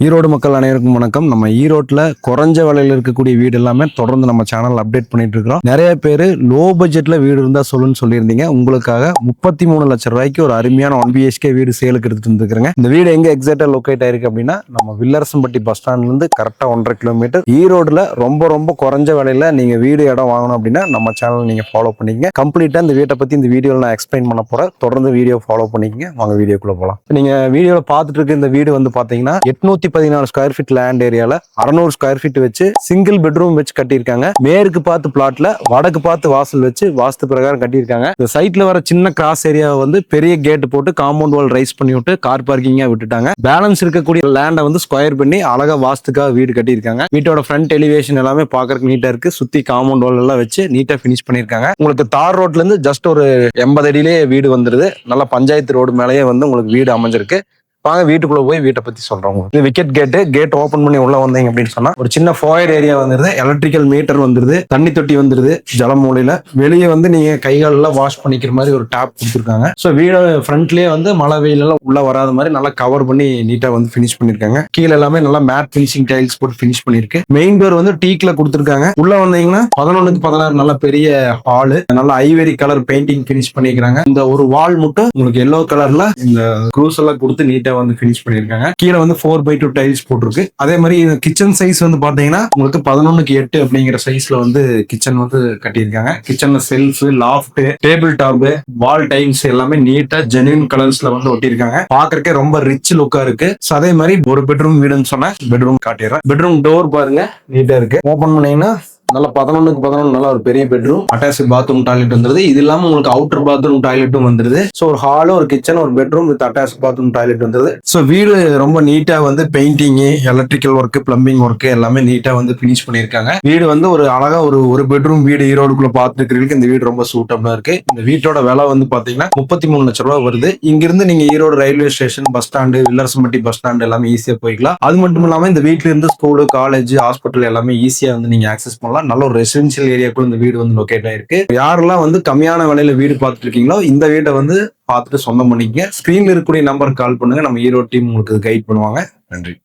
ஈரோடு மக்கள் அனைவருக்கும் வணக்கம். நம்ம ஈரோட்டில் குறைஞ்ச விலையில் இருக்கக்கூடிய வீடு எல்லாமே தொடர்ந்து நம்ம சேனல் அப்டேட் பண்ணிட்டு இருக்கிறோம். நிறைய பேர் லோ பட்ஜெட்ல வீடு இருந்தா சொல்லுன்னு சொல்லியிருந்தீங்க. உங்களுக்காக 33 லட்சம் ரூபாய்க்கு ஒரு அருமையான 1 BHK வீடு சேலுக்கு எடுத்துட்டு வந்துருக்கிறேங்க. இந்த வீடு எங்க எக்ஸாக்டா லொக்கேட் ஆயிருக்கு அப்படின்னா, நம்ம வில்லரசம்பட்டி பஸ் ஸ்டாண்ட்ல இருந்து கரெக்டா 1.5 கிலோமீட்டர். ஈரோடுல ரொம்ப குறைஞ்ச விலையில நீங்க வீடு இடம் வாங்கணும் அப்படின்னா நம்ம சேனல் நீங்க ஃபாலோ பண்ணிக்கங்க. கம்ப்ளீட்டா இந்த வீட்டை பத்தி இந்த வீடியோல நான் எக்ஸ்பிளைன் பண்ண போறேன். தொடர்ந்து வீடியோ ஃபாலோ பண்ணிக்கங்க. வாங்க வீடியோக்குள்ள போகலாம். நீங்க வீடியோல பார்த்துட்டு இருக்க இந்த வீடு வந்து பாத்தீங்கன்னா 814 ஸ்கொயர் ஃபீட் லேண்ட் ஏரியால 600 ஸ்கொயர் ஃபீட் வச்சு சிங்கிள் பெட்ரூம் வச்சு கட்டியிருக்காங்க. மேற்கு பார்த்து பிளாட்ல வடக்கு பார்த்து வாசல் வச்சு வாஸ்து பிரகாரம் கட்டியிருக்காங்க. இந்த சைட்ல வர சின்ன கிராஸ் ஏரியா வந்து பெரிய கேட் போட்டு காம்பவுண்ட் வால் ரைஸ் பண்ணி விட்டு கார் பார்க்கிங்கா விட்டுட்டாங்க. பேலன்ஸ் இருக்கக்கூடிய லேண்டை வந்து ஸ்கொயர் பண்ணி அழகா வாஸ்துக்காக வீடு கட்டியிருக்காங்க. வீட்டோட ஃப்ரண்ட் எலிவேஷன் எல்லாமே பாக்குறதுக்கு நீட்டா இருக்கு. சுத்தி காம்பவுண்ட் வால் எல்லாம் வச்சு நீட்டா பினிஷ் பண்ணிருக்காங்க. உங்களுக்கு தார் ரோட்ல இருந்து ஜஸ்ட் ஒரு 80 அடியிலேயே வீடு வந்துருது. நல்ல பஞ்சாயத்து ரோடு மேலேயே வந்து உங்களுக்கு வீடு அமைஞ்சிருக்கு. வாங்க வீட்டுக்குள்ள போய் வீட்டை பத்தி சொல்றோம். இது விக்கெட் கேட் ஓபன் பண்ணி உள்ள வந்தீங்க அப்படின்னு சொன்னா ஒரு சின்ன ஃபாயர் ஏரியா வந்துருது. எலக்ட்ரிக்கல் மீட்டர் வந்துருது. தண்ணி தொட்டி வந்துருது ஜலமூலையில. வெளியே வந்து நீங்க கைகால் எல்லாம் வாஷ் பண்ணிக்கிற மாதிரி ஒரு டேப் கொடுத்துருக்காங்க. ஸோ வீடு ஃப்ரண்ட்லயே வந்து மழை வெயில் எல்லாம் உள்ள வராத மாதிரி நல்லா கவர் பண்ணி நீட்டா வந்து பினிஷ் பண்ணிருக்காங்க. கீழே எல்லாமே நல்லா மேட் பினிஷிங் டைல்ஸ் போட்டு பினிஷ் பண்ணிருக்கு. மெயின் டோர் வந்து டீக்ல கொடுத்துருக்காங்க. உள்ள வந்தீங்கன்னா 11க்கு 16 நல்ல பெரிய ஹாலு, நல்ல ஐவரி கலர் பெயிண்டிங் பினிஷ் பண்ணிருக்காங்க. இந்த ஒரு வால் மட்டும் உங்களுக்கு எல்லோ கலர்ல இந்த க்ரூஸ் எல்லாம் கொடுத்து நீட்டா வந்து பினிஷ் பண்ணிருக்காங்க. கீழே வந்து 4x2 டைல்ஸ் போட்டிருக்கு. அதே மாதிரி கிச்சன் சைஸ் வந்து பாத்தீங்கன்னா உங்களுக்கு 11:8 அப்படிங்கிற சைஸ்ல வந்து கிச்சன் வந்து கட்டியிருக்காங்க. கிச்சன்ல செல்ஃப், லாஃப்ட், டேபிள் டாப், வால் டைல்ஸ் எல்லாமே நீட்டா ஜென்யூன் கலர்ஸ்ல வந்து ஒட்டியிருக்காங்க. பாக்குறதுக்கே ரொம்ப ரிச் லுக்கா இருக்கு. அதே மாதிரி ஒரு பெட்ரூம் வீடுன்னு சொன்னா பெட்ரூம் காட்டிடுறேன். பெட்ரூம் டோர் பாருங்க நீட்டா இருக்கு. ஓபன் பண்ணீங்கன்னா நல்லா 11க்கு 11 நல்ல ஒரு பெரிய பெட்ரூம், அட்டாச் பாத்ரூம் டாய்லெட் வந்துருது. இது இல்லாம உங்களுக்கு அவுட்டர் பாத்ரூம் டாய்லெட்டும் வந்துருது. ஸோ ஒரு ஹால், ஒரு கிச்சன், ஒரு bedroom with attach bathroom toilet வந்துருது. ஸோ வீடு ரொம்ப நீட்டா வந்து painting, electrical work, plumbing work எல்லாமே நீட்டா வந்து பினிஷ் பண்ணிருக்காங்க. வீடு வந்து ஒரு அழகா ஒரு பெட்ரூம் வீடு ஈரோடுக்குள்ள பாத்துக்கிறதுக்கு இந்த வீடு ரொம்ப சூட்டபிளா இருக்கு. இந்த வீட்டோட விலை வந்து பாத்தீங்கன்னா 33 லட்சம் ரூபாய் வருது. இங்கிருந்து நீங்க Erode railway station, bus stand, Villarasampatti bus stand எல்லாமே ஈஸியா போய்க்கலாம். அது மட்டும் இல்லாம இந்த வீட்டுல இருந்து ஸ்கூலு, காலேஜ், ஹாஸ்பிட்டல் எல்லாமே ஈஸியா வந்து நீங்க ஆக்சஸ் பண்ணலாம். நல்ல ஒரு ரெசிடென்சியல் ஏரியாக்குள்ள இந்த வீடு வந்து லொகேட் ஆயிருக்கு. யாரெல்லாம் வந்து கம்மியான விலையில வீடு பார்த்துட்டு இருக்கீங்களோ இந்த வீட்டை வந்து பார்த்துட்டு சொந்தம் பண்ணிக்கங்க. ஸ்கிரீன்ல இருக்கக்கூடிய நம்பருக்கு கால் பண்ணுங்க. நம்ம ஈரோடு டீம் உங்களுக்கு கைட் பண்ணுவாங்க. நன்றி.